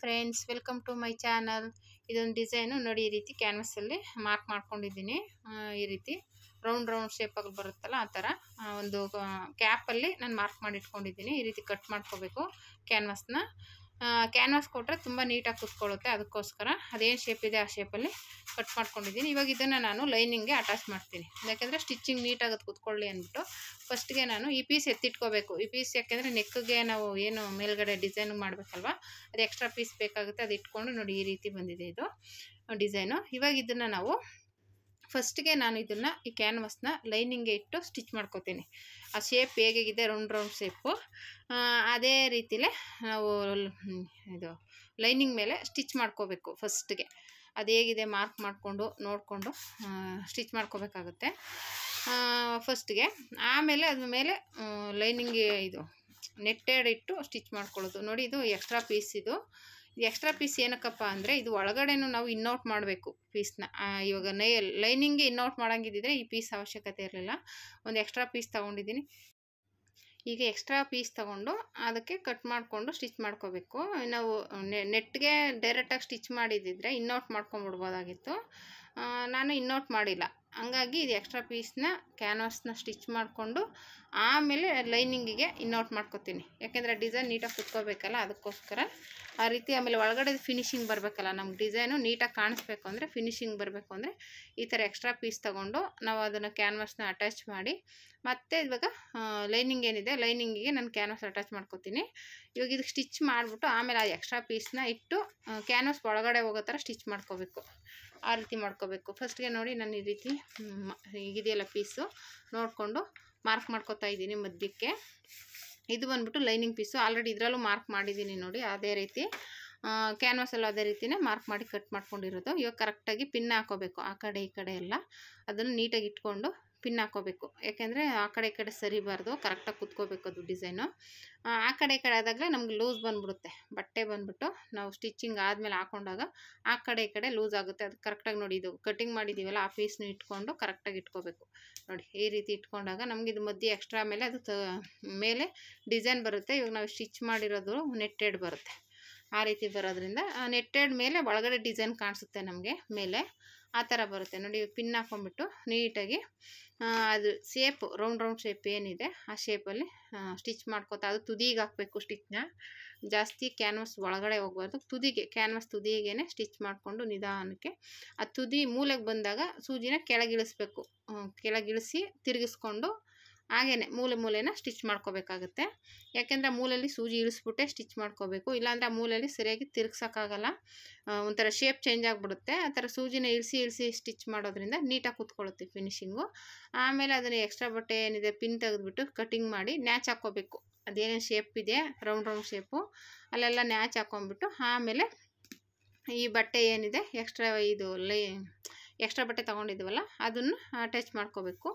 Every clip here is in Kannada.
Friends, welcome to my channel. ಇದೊಂದು ಡಿಸೈನು ನೋಡಿ, ಈ ರೀತಿ ಕ್ಯಾನ್ವಸಲ್ಲಿ ಮಾರ್ಕ್ ಮಾಡ್ಕೊಂಡಿದ್ದೀನಿ. ಈ ರೀತಿ ರೌಂಡ್ ಶೇಪಾಗಿ ಬರುತ್ತಲ್ಲ, ಆ ಥರ ಒಂದು ಕ್ಯಾಪಲ್ಲಿ ನಾನು ಮಾರ್ಕ್ ಮಾಡಿ ಇಟ್ಕೊಂಡಿದ್ದೀನಿ. ಈ ರೀತಿ ಕಟ್ ಮಾಡ್ಕೋಬೇಕು ಕ್ಯಾನ್ವಾಸ್ನ. ಕ್ಯಾನ್ವಾಸ್ ಕೊಟ್ಟರೆ ತುಂಬ ನೀಟಾಗಿ ಕುತ್ಕೊಳ್ಳುತ್ತೆ, ಅದಕ್ಕೋಸ್ಕರ ಅದೇನು ಶೇಪ್ ಇದೆ ಆ ಶೇಪಲ್ಲಿ ಕಟ್ ಮಾಡ್ಕೊಂಡಿದ್ದೀನಿ. ಇವಾಗ ಇದನ್ನು ನಾನು ಲೈನಿಂಗ್ಗೆ ಅಟ್ಯಾಚ್ ಮಾಡ್ತೀನಿ, ಯಾಕೆಂದರೆ ಸ್ಟಿಚಿಂಗ್ ನೀಟಾಗಿ ಕುತ್ಕೊಳ್ಳಿ ಅಂದ್ಬಿಟ್ಟು. ಫಸ್ಟ್ಗೆ ನಾನು ಈ ಪೀಸ್ ಎತ್ತಿಟ್ಕೋಬೇಕು. ಈ ಪೀಸ್ ಯಾಕೆಂದರೆ ನೆಕ್ಗೆ ನಾವು ಏನು ಮೇಲ್ಗಡೆ ಡಿಸೈನ್ ಮಾಡಬೇಕಲ್ವ, ಅದು ಎಕ್ಸ್ಟ್ರಾ ಪೀಸ್ ಬೇಕಾಗುತ್ತೆ. ಅದು ಇಟ್ಕೊಂಡು ನೋಡಿ, ಈ ರೀತಿ ಬಂದಿದೆ ಇದು ಡಿಸೈನು. ಇವಾಗ ಇದನ್ನು ನಾವು ಫಸ್ಟ್ಗೆ ನಾನು ಇದನ್ನು ಈ ಕ್ಯಾನ್ವಾಸ್ನ ಲೈನಿಂಗ್ಗೆ ಇಟ್ಟು ಸ್ಟಿಚ್ ಮಾಡ್ಕೋತೀನಿ. ಆ ಶೇಪ್ ಹೇಗಿದೆ ರೌಂಡ್ ಶೇಪು, ಅದೇ ರೀತಿಲೇ ನಾವು ಇದು ಲೈನಿಂಗ್ ಮೇಲೆ ಸ್ಟಿಚ್ ಮಾಡ್ಕೋಬೇಕು. ಫಸ್ಟ್ಗೆ ಅದು ಹೇಗಿದೆ ಮಾರ್ಕ್ ಮಾಡಿಕೊಂಡು ನೋಡಿಕೊಂಡು ಸ್ಟಿಚ್ ಮಾಡ್ಕೋಬೇಕಾಗುತ್ತೆ ಫಸ್ಟ್ಗೆ. ಆಮೇಲೆ ಅದ್ರ ಮೇಲೆ ಲೈನಿಂಗ್ಗೆ ಇದು ನೆಟ್ಟೆಡ್ ಇಟ್ಟು ಸ್ಟಿಚ್ ಮಾಡ್ಕೊಳ್ಳೋದು. ನೋಡಿ, ಇದು ಎಕ್ಸ್ಟ್ರಾ ಪೀಸ್. ಇದು ಎಕ್ಸ್ಟ್ರಾ ಪೀಸ್ ಏನಕ್ಕಪ್ಪ ಅಂದರೆ, ಇದು ಒಳಗಡೆನೂ ನಾವು ಇನ್ನೌಟ್ ಮಾಡಬೇಕು ಪೀಸ್ನ. ಇವಾಗ ಲೈನಿಂಗ್ಗೆ ಇನ್ನೌಟ್ ಮಾಡೋಂಗಿದ್ದಿದ್ರೆ ಈ ಪೀಸ್ ಅವಶ್ಯಕತೆ ಇರಲಿಲ್ಲ. ಒಂದು ಎಕ್ಸ್ಟ್ರಾ ಪೀಸ್ ತೊಗೊಂಡಿದ್ದೀನಿ. ಈಗ ಎಕ್ಸ್ಟ್ರಾ ಪೀಸ್ ತೊಗೊಂಡು ಅದಕ್ಕೆ ಕಟ್ ಮಾಡಿಕೊಂಡು ಸ್ಟಿಚ್ ಮಾಡ್ಕೋಬೇಕು. ನಾವು ನೆಟ್ಗೆ ಡೈರೆಕ್ಟಾಗಿ ಸ್ಟಿಚ್ ಮಾಡಿದ್ದಿದ್ರೆ ಇನ್ನೌಟ್ ಮಾಡ್ಕೊಂಬಿಡ್ಬೋದಾಗಿತ್ತು. ನಾನು ಇನ್ನೌಟ್ ಮಾಡಿಲ್ಲ, ಹಂಗಾಗಿ ಇದು ಎಕ್ಸ್ಟ್ರಾ ಪೀಸ್ನ ಕ್ಯಾನ್ವಾಸ್ನ ಸ್ಟಿಚ್ ಮಾಡಿಕೊಂಡು ಆಮೇಲೆ ಲೈನಿಂಗಿಗೆ ಇನ್ನೌಟ್ ಮಾಡ್ಕೊತೀನಿ. ಯಾಕೆಂದರೆ ಡಿಸೈನ್ ನೀಟಾಗಿ ಕುತ್ಕೋಬೇಕಲ್ಲ, ಅದಕ್ಕೋಸ್ಕರ ಆ ರೀತಿ. ಆಮೇಲೆ ಒಳಗಡೆ ಫಿನಿಶಿಂಗ್ ಬರಬೇಕಲ್ಲ, ನಮ್ಗೆ ಡಿಸೈನು ನೀಟಾಗಿ ಕಾಣಿಸ್ಬೇಕು ಅಂದರೆ, ಫಿನಿಶಿಂಗ್ ಬರಬೇಕು ಅಂದರೆ ಈ ಥರ ಎಕ್ಸ್ಟ್ರಾ ಪೀಸ್ ತೊಗೊಂಡು ನಾವು ಅದನ್ನು ಕ್ಯಾನ್ವಾಸ್ನ ಅಟ್ಯಾಚ್ ಮಾಡಿ, ಮತ್ತು ಇವಾಗ ಲೈನಿಂಗ್ ಏನಿದೆ ಲೈನಿಂಗಿಗೆ ನಾನು ಕ್ಯಾನ್ವಾಸ್ ಅಟ್ಯಾಚ್ ಮಾಡ್ಕೊತೀನಿ. ಇವಾಗ ಇದಕ್ಕೆ ಸ್ಟಿಚ್ ಮಾಡಿಬಿಟ್ಟು ಆಮೇಲೆ ಆ ಎಕ್ಸ್ಟ್ರಾ ಪೀಸ್ನ ಇಟ್ಟು ಕ್ಯಾನ್ವಾಸ್ ಒಳಗಡೆ ಹೋಗೋ ಥರ ಸ್ಟಿಚ್ ಮಾಡ್ಕೋಬೇಕು. ಆ ರೀತಿ ಮಾಡ್ಕೋಬೇಕು. ಫಸ್ಟ್ಗೆ ನೋಡಿ, ನಾನು ಈ ರೀತಿ ಈಗಿದೆಯಲ್ಲ ಪೀಸು ನೋಡಿಕೊಂಡು ಮಾರ್ಕ್ ಮಾಡ್ಕೊತಾ ಇದ್ದೀನಿ ಮಧ್ಯಕ್ಕೆ. ಇದು ಬಂದ್ಬಿಟ್ಟು ಲೈನಿಂಗ್ ಪೀಸು. ಆಲ್ರೆಡಿ ಇದರಲ್ಲೂ ಮಾರ್ಕ್ ಮಾಡಿದ್ದೀನಿ ನೋಡಿ, ಅದೇ ರೀತಿ ಕ್ಯಾನ್ವಾಸಲ್ಲೂ ಅದೇ ರೀತಿಯೇ ಮಾರ್ಕ್ ಮಾಡಿ ಕಟ್ ಮಾಡ್ಕೊಂಡಿರೋದು. ಇವಾಗ ಕರೆಕ್ಟಾಗಿ ಪಿನ್ ಹಾಕೋಬೇಕು, ಆ ಕಡೆ ಈ ಕಡೆ ಎಲ್ಲ ಅದನ್ನು ನೀಟಾಗಿ ಇಟ್ಕೊಂಡು ಪಿನ್ ಹಾಕೋಬೇಕು. ಯಾಕೆಂದರೆ ಆ ಕಡೆ ಈ ಕಡೆ ಸರಿಬಾರ್ದು, ಕರೆಕ್ಟಾಗಿ ಕುತ್ಕೋಬೇಕು ಅದು ಡಿಸೈನು. ಆ ಕಡೆ ಈ ಕಡೆ ಆದಾಗಲೇ ನಮ್ಗೆ ಲೂಸ್ ಬಂದುಬಿಡುತ್ತೆ. ಬಟ್ಟೆ ಬಂದುಬಿಟ್ಟು ನಾವು ಸ್ಟಿಚಿಂಗ್ ಆದಮೇಲೆ ಹಾಕೊಂಡಾಗ ಆ ಕಡೆ ಈ ಕಡೆ ಲೂಸ್ ಆಗುತ್ತೆ. ಅದು ಕರೆಕ್ಟಾಗಿ ನೋಡಿ, ಇದು ಕಟಿಂಗ್ ಮಾಡಿದ್ದೀವಲ್ಲ ಆ ಪೀಸ್ನ ಇಟ್ಕೊಂಡು ಕರೆಕ್ಟಾಗಿ ಇಟ್ಕೋಬೇಕು. ನೋಡಿ, ಈ ರೀತಿ ಇಟ್ಕೊಂಡಾಗ ನಮ್ಗೆ ಇದು ಮಧ್ಯೆ ಎಕ್ಸ್ಟ್ರಾ ಮೇಲೆ ಅದು ಮೇಲೆ ಡಿಸೈನ್ ಬರುತ್ತೆ. ಇವಾಗ ನಾವು ಸ್ಟಿಚ್ ಮಾಡಿರೋದು ನೆಟ್ಟೆಡ್ ಬರುತ್ತೆ. ಆ ರೀತಿ ಬರೋದ್ರಿಂದ ನೆಟ್ಟೆಡ್ ಮೇಲೆ ಒಳಗಡೆ ಡಿಸೈನ್ ಕಾಣಿಸುತ್ತೆ ನಮಗೆ ಮೇಲೆ, ಆ ಥರ ಬರುತ್ತೆ. ನೋಡಿ, ಪಿನ್ ಹಾಕೊಂಡ್ಬಿಟ್ಟು ನೀಟಾಗಿ ಅದು ಶೇಪು ರೌಂಡ್ ಶೇಪ್ ಏನಿದೆ ಆ ಶೇಪಲ್ಲಿ ಸ್ಟಿಚ್ ಮಾಡ್ಕೋತಾ, ಅದು ತುದಿಗೆ ಹಾಕಬೇಕು ಸ್ಟಿಚ್ನ. ಜಾಸ್ತಿ ಕ್ಯಾನ್ವಾಸ್ ಒಳಗಡೆ ಹೋಗ್ಬಾರ್ದು, ತುದಿಗೆ ಕ್ಯಾನ್ವಾಸ್ ತುದಿಗೇ ಸ್ಟಿಚ್ ಮಾಡಿಕೊಂಡು ನಿಧಾನಕ್ಕೆ ಆ ತುದಿ ಮೂಲೆಗೆ ಬಂದಾಗ ಸೂಜಿನ ಕೆಳಗಿಳಿಸ್ಬೇಕು. ಕೆಳಗಿಳಿಸಿ ತಿರುಗಿಸ್ಕೊಂಡು ಹಾಗೇ ಮೂಲೆನ ಸ್ಟಿಚ್ ಮಾಡ್ಕೋಬೇಕಾಗುತ್ತೆ. ಯಾಕೆಂದರೆ ಮೂಲೆಯಲ್ಲಿ ಸೂಜಿ ಇಳಿಸ್ಬಿಟ್ಟೆ ಸ್ಟಿಚ್ ಮಾಡ್ಕೋಬೇಕು, ಇಲ್ಲಾಂದರೆ ಆ ಮೂಲೆಯಲ್ಲಿ ಸರಿಯಾಗಿ ತಿರುಗ್ಸೋಕ್ಕಾಗಲ್ಲ, ಒಂಥರ ಶೇಪ್ ಚೇಂಜ್ ಆಗಿಬಿಡುತ್ತೆ. ಆ ಥರ ಸೂಜಿನ ಇಳಿಸಿ ಸ್ಟಿಚ್ ಮಾಡೋದ್ರಿಂದ ನೀಟಾಗಿ ಕೂತ್ಕೊಳ್ಳುತ್ತೆ ಫಿನಿಶಿಂಗು. ಆಮೇಲೆ ಅದನ್ನು ಎಕ್ಸ್ಟ್ರಾ ಬಟ್ಟೆ ಏನಿದೆ ಪಿನ್ ತೆಗೆದುಬಿಟ್ಟು ಕಟಿಂಗ್ ಮಾಡಿ ನ್ಯಾಚ್ ಹಾಕ್ಕೋಬೇಕು. ಅದೇನೇನು ಶೇಪ್ ಇದೆ ರೌಂಡ್ ಶೇಪು ಅಲ್ಲೆಲ್ಲ ನ್ಯಾಚ್ ಹಾಕ್ಕೊಂಬಿಟ್ಟು ಆಮೇಲೆ ಈ ಬಟ್ಟೆ ಏನಿದೆ ಎಕ್ಸ್ಟ್ರಾ ಬಟ್ಟೆ ತೊಗೊಂಡಿದ್ದೀವಲ್ಲ ಅದನ್ನು ಅಟ್ಯಾಚ್ ಮಾಡ್ಕೋಬೇಕು.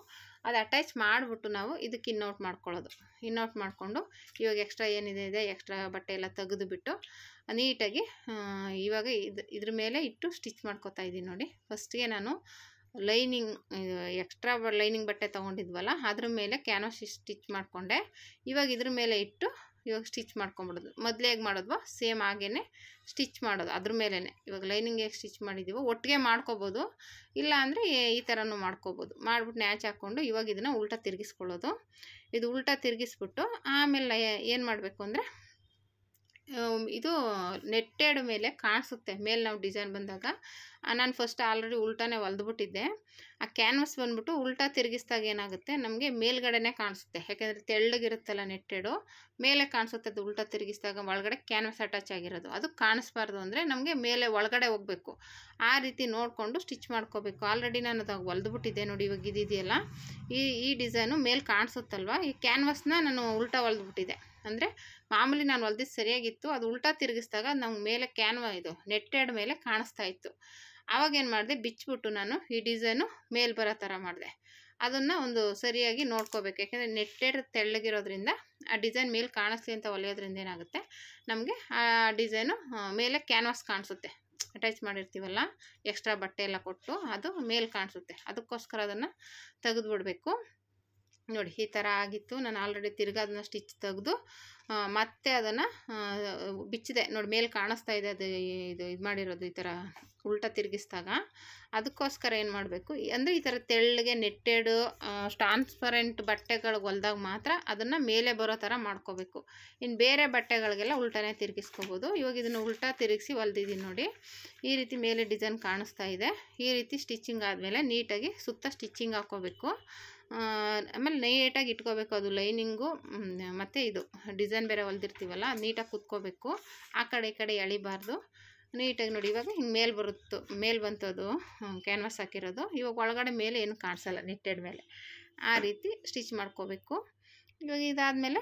ಅದು ಅಟ್ಯಾಚ್ ಮಾಡಿಬಿಟ್ಟು ನಾವು ಇದಕ್ಕೆ ಇನ್ನೌಟ್ ಮಾಡ್ಕೊಳ್ಳೋದು. ಇನ್ನೌಟ್ ಮಾಡಿಕೊಂಡು ಇವಾಗ ಎಕ್ಸ್ಟ್ರಾ ಏನಿದೆ ಎಕ್ಸ್ಟ್ರಾ ಬಟ್ಟೆ ಎಲ್ಲ ತೆಗೆದುಬಿಟ್ಟು ನೀಟಾಗಿ ಇವಾಗ ಇದ್ರ ಮೇಲೆ ಇಟ್ಟು ಸ್ಟಿಚ್ ಮಾಡ್ಕೋತಾ ಇದ್ದೀನಿ. ನೋಡಿ, ಫಸ್ಟ್ಗೆ ನಾನು ಎಕ್ಸ್ಟ್ರಾ ಲೈನಿಂಗ್ ಬಟ್ಟೆ ತೊಗೊಂಡಿದ್ವಲ್ಲ ಅದ್ರ ಮೇಲೆ ಕ್ಯಾನ್ವಾಸ್ ಸ್ಟಿಚ್ ಮಾಡಿಕೊಂಡೆ. ಇವಾಗ ಇದ್ರ ಮೇಲೆ ಇಟ್ಟು ಇವಾಗ ಸ್ಟಿಚ್ ಮಾಡ್ಕೊಂಬಿಡೋದು. ಮೊದಲು ಹೇಗೆ ಮಾಡೋದು ಸೇಮ್ ಹಾಗೇ ಸ್ಟಿಚ್ ಮಾಡೋದು ಅದ್ರ ಮೇಲೇ. ಇವಾಗ ಲೈನಿಂಗ್ ಹೇಗೆ ಸ್ಟಿಚ್ ಮಾಡಿದ್ದೀವೋ ಒಟ್ಟಿಗೆ ಮಾಡ್ಕೋಬೋದು, ಇಲ್ಲ ಅಂದರೆ ಈ ಥರನೂ ಮಾಡ್ಕೋಬೋದು. ಮಾಡಿಬಿಟ್ಟು ನ್ಯಾಚ್ ಹಾಕ್ಕೊಂಡು ಇವಾಗ ಇದನ್ನು ಉಲ್ಟಾ ತಿರುಗಿಸ್ಕೊಳ್ಳೋದು. ಇದು ಉಲ್ಟಾ ತಿರುಗಿಸ್ಬಿಟ್ಟು ಆಮೇಲೆ ಏನು ಮಾಡಬೇಕು ಅಂದರೆ, ಇದು ನೆಟ್ಟೆಡ್ ಮೇಲೆ ಕಾಣಿಸುತ್ತೆ ಮೇಲೆ ನಾವು ಡಿಸೈನ್ ಬಂದಾಗ. ನಾನು ಫಸ್ಟ್ ಆಲ್ರೆಡಿ ಉಲ್ಟಾನೇ ಹೊಲ್ದುಬಿಟ್ಟಿದ್ದೆ. ಆ ಕ್ಯಾನ್ವಾಸ್ ಬಂದ್ಬಿಟ್ಟು ಉಲ್ಟಾ ತಿರುಗಿಸಿದಾಗ ಏನಾಗುತ್ತೆ ನಮಗೆ ಮೇಲ್ಗಡೆನೇ ಕಾಣಿಸುತ್ತೆ. ಯಾಕೆಂದರೆ ತೆಳ್ಳಗಿರುತ್ತಲ್ಲ ನೆಟ್ಟೆಡು, ಮೇಲೆ ಕಾಣಿಸುತ್ತೆ. ಅದು ಉಲ್ಟಾ ತಿರುಗಿಸಿದಾಗ ಒಳಗಡೆ ಕ್ಯಾನ್ವಾಸ್ ಅಟ್ಯಾಚ್ ಆಗಿರೋದು ಅದು ಕಾಣಿಸ್ಬಾರ್ದು ಅಂದರೆ ನಮಗೆ ಮೇಲೆ ಒಳಗಡೆ ಹೋಗಬೇಕು. ಆ ರೀತಿ ನೋಡಿಕೊಂಡು ಸ್ಟಿಚ್ ಮಾಡ್ಕೋಬೇಕು. ಆಲ್ರೆಡಿ ನಾನು ಅದು ಹೊಲ್ದುಬಿಟ್ಟಿದ್ದೆ ನೋಡಿ. ಇವಾಗ ಇದೆಯಲ್ಲ ಈ ಡಿಸೈನು ಮೇಲೆ ಕಾಣಿಸುತ್ತಲ್ವ, ಈ ಕ್ಯಾನ್ವಾಸ್ನ ನಾನು ಉಲ್ಟಾ ಹೊಲ್ದುಬಿಟ್ಟಿದ್ದೆ. ಅಂದರೆ ಮಾಮೂಲಿ ನಾನು ಹೊಲ್ದಿದ್ದು ಸರಿಯಾಗಿತ್ತು, ಅದು ಉಲ್ಟಾ ತಿರುಗಿಸಿದಾಗ ನಮ್ಗೆ ಮೇಲೆ ಇದು ನೆಟ್ಟೆಡ್ ಮೇಲೆ ಕಾಣಿಸ್ತಾ ಇತ್ತು. ಆವಾಗೇನು ಮಾಡಿದೆ, ಬಿಚ್ಚಿಬಿಟ್ಟು ನಾನು ಈ ಡಿಸೈನು ಮೇಲೆ ಬರೋ ಥರ ಮಾಡಿದೆ. ಅದನ್ನು ಒಂದು ಸರಿಯಾಗಿ ನೋಡ್ಕೋಬೇಕು. ಯಾಕೆಂದರೆ ನೆಟ್ಟೆಡ್ ತೆಳ್ಳಗಿರೋದ್ರಿಂದ ಆ ಡಿಸೈನ್ ಮೇಲೆ ಕಾಣಿಸ್ಲಿ ಅಂತ ಹೊಲಿಯೋದ್ರಿಂದ ಏನಾಗುತ್ತೆ ನಮಗೆ ಆ ಡಿಸೈನು ಮೇಲೆ ಕ್ಯಾನ್ವಾಸ್ ಕಾಣಿಸುತ್ತೆ. ಅಟ್ಯಾಚ್ ಮಾಡಿರ್ತೀವಲ್ಲ ಎಕ್ಸ್ಟ್ರಾ ಬಟ್ಟೆ ಎಲ್ಲ ಕೊಟ್ಟು ಅದು ಮೇಲೆ ಕಾಣಿಸುತ್ತೆ. ಅದಕ್ಕೋಸ್ಕರ ಅದನ್ನು ತೆಗೆದುಬಿಡಬೇಕು. ನೋಡಿ ಈ ಥರ ಆಗಿತ್ತು. ನಾನು ಆಲ್ರೆಡಿ ತಿರ್ಗಾ ಅದನ್ನು ಸ್ಟಿಚ್ ತೆಗೆದು ಮತ್ತೆ ಅದನ್ನು ಬಿಚ್ಚಿದೆ. ನೋಡಿ ಮೇಲೆ ಕಾಣಿಸ್ತಾ ಇದೆ, ಅದು ಇದು ಮಾಡಿರೋದು ಈ ಥರ ಉಲ್ಟಾ ತಿರುಗಿಸಿದಾಗ. ಅದಕ್ಕೋಸ್ಕರ ಏನು ಮಾಡಬೇಕು ಅಂದರೆ ಈ ಥರ ತೆಳ್ಳಗೆ ನೆಟ್ಟೆಡ್ ಟ್ರಾನ್ಸ್ಪರೆಂಟ್ ಬಟ್ಟೆಗಳಿಗೆ ಹೊಲ್ದಾಗ ಮಾತ್ರ ಅದನ್ನು ಮೇಲೆ ಬರೋ ಥರ ಮಾಡ್ಕೋಬೇಕು. ಇನ್ನು ಬೇರೆ ಬಟ್ಟೆಗಳಿಗೆಲ್ಲ ಉಲ್ಟಾನೇ ತಿರುಗಿಸ್ಕೋಬೋದು. ಇವಾಗ ಇದನ್ನು ಉಲ್ಟಾ ತಿರುಗಿಸಿ ಹೊಲ್ದಿದ್ದೀನಿ ನೋಡಿ. ಈ ರೀತಿ ಮೇಲೆ ಡಿಸೈನ್ ಕಾಣಿಸ್ತಾ ಇದೆ. ಈ ರೀತಿ ಸ್ಟಿಚಿಂಗ್ ಆದಮೇಲೆ ನೀಟಾಗಿ ಸುತ್ತ ಸ್ಟಿಚಿಂಗ್ ಹಾಕ್ಕೋಬೇಕು. ಆಮೇಲೆ ನೀಟಾಗಿ ಇಟ್ಕೋಬೇಕು. ಅದು ಲೈನಿಂಗು ಮತ್ತು ಇದು ಡಿಸೈನ್ ಬೇರೆ ಹೊಲ್ದಿರ್ತೀವಲ್ಲ, ಅದು ನೀಟಾಗಿ ಕುತ್ಕೋಬೇಕು. ಆ ಕಡೆ ಈ ಕಡೆ ಎಳಿಬಾರ್ದು. ನೀಟಾಗಿ ನೋಡಿ ಇವಾಗ ಹಿಂಗೆ ಮೇಲೆ ಬಂತು ಅದು ಕ್ಯಾನ್ವಾಸ್ ಹಾಕಿರೋದು. ಇವಾಗ ಒಳಗಡೆ ಮೇಲೆ ಏನು ಕಾಣಿಸಲ್ಲ, ನೆಟ್ಟೆಡ್ ಮೇಲೆ. ಆ ರೀತಿ ಸ್ಟಿಚ್ ಮಾಡ್ಕೋಬೇಕು. ಇವಾಗ ಇದಾದಮೇಲೆ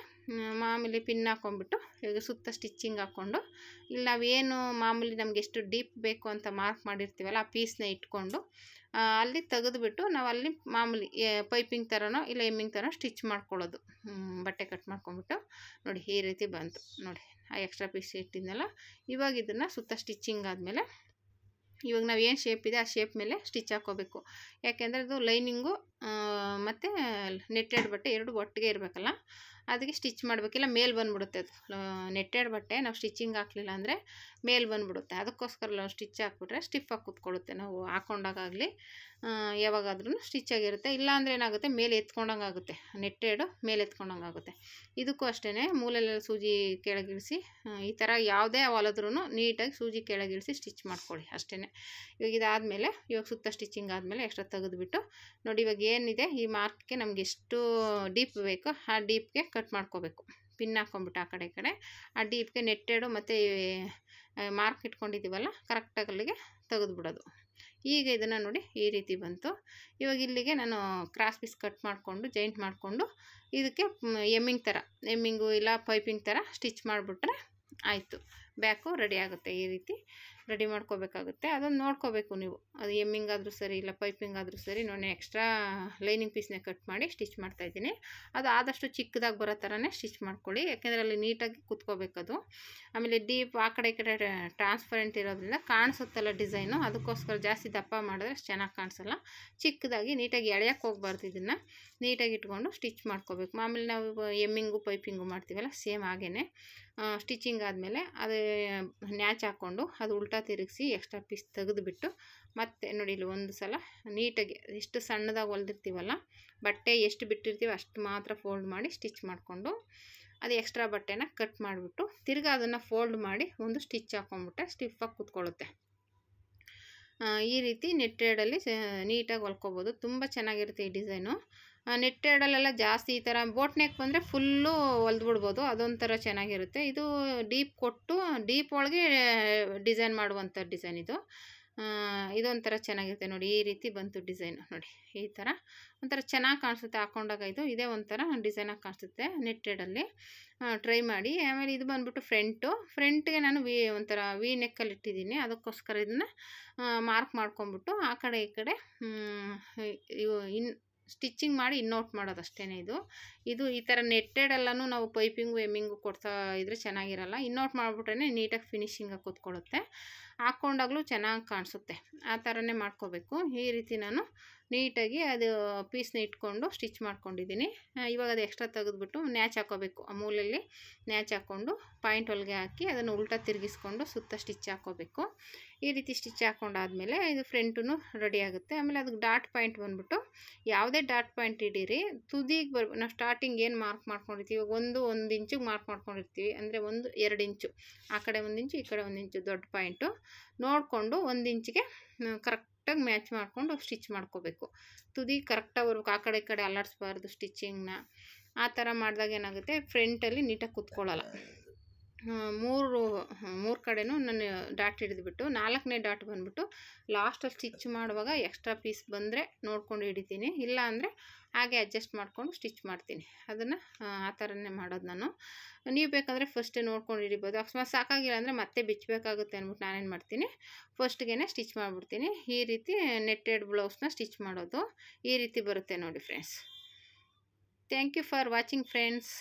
ಮಾಮೂಲಿ ಪಿನ್ ಹಾಕ್ಕೊಂಬಿಟ್ಟು ಇವಾಗ ಸುತ್ತ ಸ್ಟಿಚಿಂಗ್ ಹಾಕ್ಕೊಂಡು, ಇಲ್ಲಿ ನಾವೇನು ಮಾಮೂಲಿ ನಮ್ಗೆ ಎಷ್ಟು ಡೀಪ್ ಬೇಕು ಅಂತ ಮಾರ್ಕ್ ಮಾಡಿರ್ತೀವಲ್ಲ ಆ ಪೀಸ್ನ ಇಟ್ಕೊಂಡು ಅಲ್ಲಿ ತೆಗೆದುಬಿಟ್ಟು ನಾವು ಅಲ್ಲಿ ಮಾಮೂಲಿ ಪೈಪಿಂಗ್ ಥರನೋ ಇಲ್ಲ ಎಮ್ಮಿಂಗ್ ಥರ ಸ್ಟಿಚ್ ಮಾಡ್ಕೊಳ್ಳೋದು. ಬಟ್ಟೆ ಕಟ್ ಮಾಡ್ಕೊಂಬಿಟ್ಟು ನೋಡಿ ಈ ರೀತಿ ಬಂತು ನೋಡಿ. ಆ ಎಕ್ಸ್ಟ್ರಾ ಪೀಸ್ ಇಟ್ಟಿದ್ನಲ್ಲ, ಇವಾಗ ಇದನ್ನು ಸುತ್ತ ಸ್ಟಿಚಿಂಗ್ ಆದಮೇಲೆ ಇವಾಗ ನಾವು ಏನು ಶೇಪ್ ಇದೆ ಆ ಶೇಪ್ ಮೇಲೆ ಸ್ಟಿಚ್ ಹಾಕ್ಕೋಬೇಕು. ಯಾಕೆಂದರೆ ಅದು ಲೈನಿಂಗು ಮತ್ತು ನೆಟ್ಟೆಡ್ ಬಟ್ಟೆ ಎರಡು ಒಟ್ಟಿಗೆ ಇರಬೇಕಲ್ಲ, ಅದಕ್ಕೆ ಸ್ಟಿಚ್ ಮಾಡಬೇಕಿಲ್ಲ ಮೇಲೆ ಬಂದುಬಿಡುತ್ತೆ. ಅದು ನೆಟ್ಟೆಡ್ ಬಟ್ಟೆ ನಾವು ಸ್ಟಿಚಿಂಗ್ ಹಾಕಲಿಲ್ಲ ಅಂದರೆ ಮೇಲೆ ಬಂದುಬಿಡುತ್ತೆ. ಅದಕ್ಕೋಸ್ಕರ ನಾವು ಸ್ಟಿಚ್ ಹಾಕ್ಬಿಟ್ರೆ ಸ್ಟಿಫಾಗಿ ಕೂತ್ಕೊಳ್ಳುತ್ತೆ. ನಾವು ಹಾಕ್ಕೊಂಡಾಗಲಿ ಯಾವಾಗಾದ್ರೂ ಸ್ಟಿಚ್ ಆಗಿರುತ್ತೆ. ಇಲ್ಲಾಂದರೆ ಏನಾಗುತ್ತೆ, ಮೇಲೆ ಎತ್ಕೊಂಡಂಗೆ ಆಗುತ್ತೆ. ನೆಟ್ಟೆಡು ಮೇಲೆ ಎತ್ಕೊಂಡಂಗೆ ಆಗುತ್ತೆ. ಇದಕ್ಕೂ ಅಷ್ಟೇ ಮೂಲೆಲ್ಲ ಸೂಜಿ ಕೆಳಗಿಳಿಸಿ ಈ ಥರ ಯಾವುದೇ ಹೊಲಿದ್ರೂ ನೀಟಾಗಿ ಸೂಜಿ ಕೆಳಗಿಳಿಸಿ ಸ್ಟಿಚ್ ಮಾಡ್ಕೊಳ್ಳಿ ಅಷ್ಟೇ. ಇವಾಗ ಇದಾದಮೇಲೆ ಇವಾಗ ಸುತ್ತ ಸ್ಟಿಚಿಂಗ್ ಆದಮೇಲೆ ಎಕ್ಸ್ಟ್ರಾ ತೆಗೆದುಬಿಟ್ಟು ನೋಡಿ ಇವಾಗ ಏನಿದೆ ಈ ಮಾರ್ಕ್ಗೆ ನಮ್ಗೆ ಎಷ್ಟು ಡೀಪ್ ಬೇಕೋ ಆ ಡೀಪ್ಗೆ ಕಟ್ ಮಾಡ್ಕೋಬೇಕು. ಪಿನ್ ಹಾಕ್ಕೊಂಬಿಟ್ಟು ಆ ಕಡೆ ಈ ಕಡೆ ಆ ಡೀಪ್ಗೆ ನೆಟ್ಟೆಡು ಮತ್ತು ಮಾರ್ಕ್ ಇಟ್ಕೊಂಡಿದ್ದೀವಲ್ಲ ಕರೆಕ್ಟಾಗಿ ಅಲ್ಲಿಗೆ ತೆಗೆದುಬಿಡೋದು. ಈಗ ಇದನ್ನು ನೋಡಿ ಈ ರೀತಿ ಬಂತು. ಇವಾಗ ಇಲ್ಲಿಗೆ ನಾನು ಕ್ರಾಸ್ ಪೀಸ್ ಕಟ್ ಮಾಡಿಕೊಂಡು ಜಾಯಿಂಟ್ ಮಾಡಿಕೊಂಡು ಇದಕ್ಕೆ ಎಮ್ಮಿಂಗು ಇಲ್ಲ ಪೈಪಿಂಗ್ ಥರ ಸ್ಟಿಚ್ ಮಾಡಿಬಿಟ್ರೆ ಆಯಿತು. ಬ್ಯಾಕು ರೆಡಿ ಆಗುತ್ತೆ. ಈ ರೀತಿ ರೆಡಿ ಮಾಡ್ಕೋಬೇಕಾಗುತ್ತೆ. ಅದನ್ನು ನೋಡ್ಕೋಬೇಕು ನೀವು, ಅದು ಎಮ್ಮಿಂಗ್ ಆದರೂ ಸರಿ ಇಲ್ಲ ಪೈಪಿಂಗ್ ಆದರೂ ಸರಿ. ನೋಡಿ ಎಕ್ಸ್ಟ್ರಾ ಲೈನಿಂಗ್ ಪೀಸ್ನ ಕಟ್ ಮಾಡಿ ಸ್ಟಿಚ್ ಮಾಡ್ತಾಯಿದ್ದೀನಿ. ಅದು ಆದಷ್ಟು ಚಿಕ್ಕದಾಗಿ ಬರೋ ಥರನೇ ಸ್ಟಿಚ್ ಮಾಡ್ಕೊಳ್ಳಿ, ಯಾಕೆಂದರೆ ಅಲ್ಲಿ ನೀಟಾಗಿ ಕುತ್ಕೋಬೇಕದು. ಆಮೇಲೆ ಡೀಪ್ ಆ ಕಡೆ ಈ ಕಡೆ ಟ್ರಾನ್ಸ್ಪರೆಂಟ್ ಇರೋದ್ರಿಂದ ಕಾಣಿಸುತ್ತಲ್ಲ ಡಿಸೈನು, ಅದಕ್ಕೋಸ್ಕರ ಜಾಸ್ತಿ ದಪ್ಪ ಮಾಡಿದ್ರೆ ಚೆನ್ನಾಗಿ ಕಾಣಿಸಲ್ಲ. ಚಿಕ್ಕದಾಗಿ ನೀಟಾಗಿ ಎಳೆಯೋಕ್ಕೆ ಹೋಗ್ಬಾರ್ದು. ಇದನ್ನು ನೀಟಾಗಿ ಇಟ್ಕೊಂಡು ಸ್ಟಿಚ್ ಮಾಡ್ಕೋಬೇಕು. ಮಾಮೂಲಿ ನಾವು ಎಮ್ಮಿಂಗು ಪೈಪಿಂಗು ಮಾಡ್ತೀವಲ್ಲ ಸೇಮ್ ಹಾಗೇ ಸ್ಟಿಚಿಂಗ್ ಆದಮೇಲೆ ಅದು ನ್ಯಾಚ್ ಹಾಕ್ಕೊಂಡು ಅದು ಉಲ್ಟಾ ತಿರುಗಿಸಿ ಎಕ್ಸ್ಟ್ರಾ ಪೀಸ್ ತೆಗೆದುಬಿಟ್ಟು ಮತ್ತೆ ನೋಡಿ ಇಲ್ಲಿ ಒಂದು ಸಲ ನೀಟಾಗಿ ಎಷ್ಟು ಸಣ್ಣದಾಗಿ ಹೊಲ್ದಿರ್ತೀವಲ್ಲ ಬಟ್ಟೆ ಎಷ್ಟು ಬಿಟ್ಟಿರ್ತೀವಿ ಅಷ್ಟು ಮಾತ್ರ ಫೋಲ್ಡ್ ಮಾಡಿ ಸ್ಟಿಚ್ ಮಾಡಿಕೊಂಡು ಅದು ಎಕ್ಸ್ಟ್ರಾ ಬಟ್ಟೆನ ಕಟ್ ಮಾಡಿಬಿಟ್ಟು ತಿರ್ಗಿ ಅದನ್ನು ಫೋಲ್ಡ್ ಮಾಡಿ ಒಂದು ಸ್ಟಿಚ್ ಹಾಕ್ಕೊಂಬಿಟ್ರೆ ಸ್ಟಿಫಾಗಿ ಕೂತ್ಕೊಳ್ಳುತ್ತೆ. ಈ ರೀತಿ ನೆಟ್ಟೆಡಲ್ಲಿ ನೀಟಾಗಿ ಹೊಲ್ಕೋಬೋದು. ತುಂಬ ಚೆನ್ನಾಗಿರುತ್ತೆ ಈ ಡಿಸೈನು. ನೆಟ್ಟೆಡಲ್ಲೆಲ್ಲ ಜಾಸ್ತಿ ಈ ಥರ ಬೋಟ್ ನೆಕ್ ಬಂದರೆ ಫುಲ್ಲು ಹೊಲ್ದ್ಬಿಡ್ಬೋದು, ಅದೊಂಥರ ಚೆನ್ನಾಗಿರುತ್ತೆ. ಇದು ಡೀಪ್ ಕೊಟ್ಟು ಡೀಪ್ ಒಳಗೆ ಡಿಸೈನ್ ಮಾಡುವಂಥ ಡಿಸೈನ್ ಇದು. ಇದೊಂಥರ ಚೆನ್ನಾಗಿರುತ್ತೆ ನೋಡಿ. ಈ ರೀತಿ ಬಂತು ಡಿಸೈನ್ ನೋಡಿ. ಈ ಥರ ಒಂಥರ ಚೆನ್ನಾಗಿ ಕಾಣಿಸುತ್ತೆ ಹಾಕ್ಕೊಂಡಾಗ. ಇದೇ ಒಂಥರ ಡಿಸೈನಾಗಿ ಕಾಣಿಸುತ್ತೆ ನೆಟ್ಟೆಡಲ್ಲಿ. ಟ್ರೈ ಮಾಡಿ. ಆಮೇಲೆ ಇದು ಬಂದುಬಿಟ್ಟು ಫ್ರಂಟ್ಗೆ ನಾನು ಒಂಥರ ವಿ ನೆಕ್ಕಲ್ಲಿ ಇಟ್ಟಿದ್ದೀನಿ. ಅದಕ್ಕೋಸ್ಕರ ಇದನ್ನು ಮಾರ್ಕ್ ಮಾಡ್ಕೊಂಬಿಟ್ಟು ಆ ಕಡೆ ಈ ಕಡೆ ಸ್ಟಿಚಿಂಗ್ ಮಾಡಿ ಇನ್ನೋಟ್ ಮಾಡೋದು ಅಷ್ಟೇ. ಇದು ಈ ಥರ ನೆಟ್ಟೆಡೆಲ್ಲನೂ ನಾವು ಪೈಪಿಂಗು ಎಮ್ಮಿಂಗು ಕೊಡ್ತಾ ಇದ್ರೆ ಚೆನ್ನಾಗಿರಲ್ಲ. ಇನ್ನೋಟ್ ಮಾಡಿಬಿಟ್ರೆ ನೀಟಾಗಿ ಫಿನಿಶಿಂಗಾಗಿ ಕೂತ್ಕೊಳ್ಳುತ್ತೆ, ಹಾಕ್ಕೊಂಡಾಗಲೂ ಚೆನ್ನಾಗಿ ಕಾಣಿಸುತ್ತೆ. ಆ ಥರನೇ ಮಾಡ್ಕೋಬೇಕು. ಈ ರೀತಿ ನಾನು ನೀಟಾಗಿ ಅದು ಪೀಸ್ನ ಇಟ್ಕೊಂಡು ಸ್ಟಿಚ್ ಮಾಡ್ಕೊಂಡಿದ್ದೀನಿ. ಇವಾಗ ಅದು ಎಕ್ಸ್ಟ್ರಾ ತೆಗೆದುಬಿಟ್ಟು ನ್ಯಾಚ್ ಹಾಕ್ಕೋಬೇಕು. ಆ ಮೂಲೆಯಲ್ಲಿ ನ್ಯಾಚ್ ಹಾಕ್ಕೊಂಡು ಪಾಯಿಂಟ್ ಹೊಲಿಗೆ ಹಾಕಿ ಅದನ್ನು ಉಲ್ಟಾ ತಿರುಗಿಸ್ಕೊಂಡು ಸುತ್ತ ಸ್ಟಿಚ್ ಹಾಕ್ಕೋಬೇಕು. ಈ ರೀತಿ ಸ್ಟಿಚ್ ಹಾಕ್ಕೊಂಡಾದ್ಮೇಲೆ ಇದು ಫ್ರಂಟೂ ರೆಡಿ ಆಗುತ್ತೆ. ಆಮೇಲೆ ಅದಕ್ಕೆ ಡಾಟ್ ಪಾಯಿಂಟ್ ಬಂದುಬಿಟ್ಟು ಯಾವುದೇ ಡಾಟ್ ಪಾಯಿಂಟ್ ಇಡೀರಿ ತುದಿಗೆ ನಾವು ಸ್ಟಾರ್ಟಿಂಗ್ ಏನು ಮಾರ್ಕ್ ಮಾಡ್ಕೊಂಡಿರ್ತೀವಿ, ಇವಾಗ ಒಂದು ಇಂಚಿಗೆ ಮಾರ್ಕ್ ಮಾಡ್ಕೊಂಡಿರ್ತೀವಿ ಅಂದರೆ 1-2 ಇಂಚು ಆ ಕಡೆ 1 ಇಂಚು ಈ ಕಡೆ 1 ಇಂಚು ದೊಡ್ಡ ಪಾಯಿಂಟು ನೋಡಿಕೊಂಡು 1 ಇಂಚಿಗೆ ಕರೆಕ್ಟಾಗಿ ಮ್ಯಾಚ್ ಮಾಡಿಕೊಂಡು ಸ್ಟಿಚ್ ಮಾಡ್ಕೋಬೇಕು. ತುದಿ ಕರೆಕ್ಟಾಗಿ ಬರ್ಬೇಕು, ಆ ಕಡೆ ಈ ಕಡೆ ಅಲ್ಲಾಡಿಸ್ಬಾರ್ದು ಸ್ಟಿಚಿಂಗ್ನ. ಆ ಥರ ಮಾಡಿದಾಗ ಏನಾಗುತ್ತೆ ಫ್ರಂಟಲ್ಲಿ ನೀಟಾಗಿ ಕೂತ್ಕೊಳ್ಳಲ್ಲ. ಮೂರು ಕಡೆನೂ ನಾನು ಡಾಟ್ ಹಿಡಿದುಬಿಟ್ಟು 4ನೇ ಡಾಟ್ ಬಂದುಬಿಟ್ಟು ಲಾಸ್ಟಲ್ಲಿ ಸ್ಟಿಚ್ ಮಾಡುವಾಗ ಎಕ್ಸ್ಟ್ರಾ ಪೀಸ್ ಬಂದರೆ ನೋಡ್ಕೊಂಡು ಹಿಡಿತೀನಿ, ಇಲ್ಲ ಅಂದರೆ ಹಾಗೆ ಅಡ್ಜಸ್ಟ್ ಮಾಡಿಕೊಂಡು ಸ್ಟಿಚ್ ಮಾಡ್ತೀನಿ. ಅದನ್ನು ಆ ಥರನೇ ಮಾಡೋದು ನಾನು. ನೀವು ಬೇಕಂದರೆ ಫಸ್ಟೇ ನೋಡ್ಕೊಂಡು ಹಿಡಿಬೋದು. ಅಕಸ್ಮಾತ್ ಸಾಕಾಗಿಲ್ಲ ಅಂದರೆ ಮತ್ತೆ ಬಿಚ್ಚಬೇಕಾಗುತ್ತೆ ಅಂದ್ಬಿಟ್ಟು ನಾನೇನು ಮಾಡ್ತೀನಿ ಫಸ್ಟ್ಗೆ ಸ್ಟಿಚ್ ಮಾಡಿಬಿಡ್ತೀನಿ. ಈ ರೀತಿ ನೆಟ್ಟೆಡ್ ಬ್ಲೌಸ್ನ ಸ್ಟಿಚ್ ಮಾಡೋದು ಈ ರೀತಿ ಬರುತ್ತೆ ನೋಡಿ friends. Thank you for watching friends.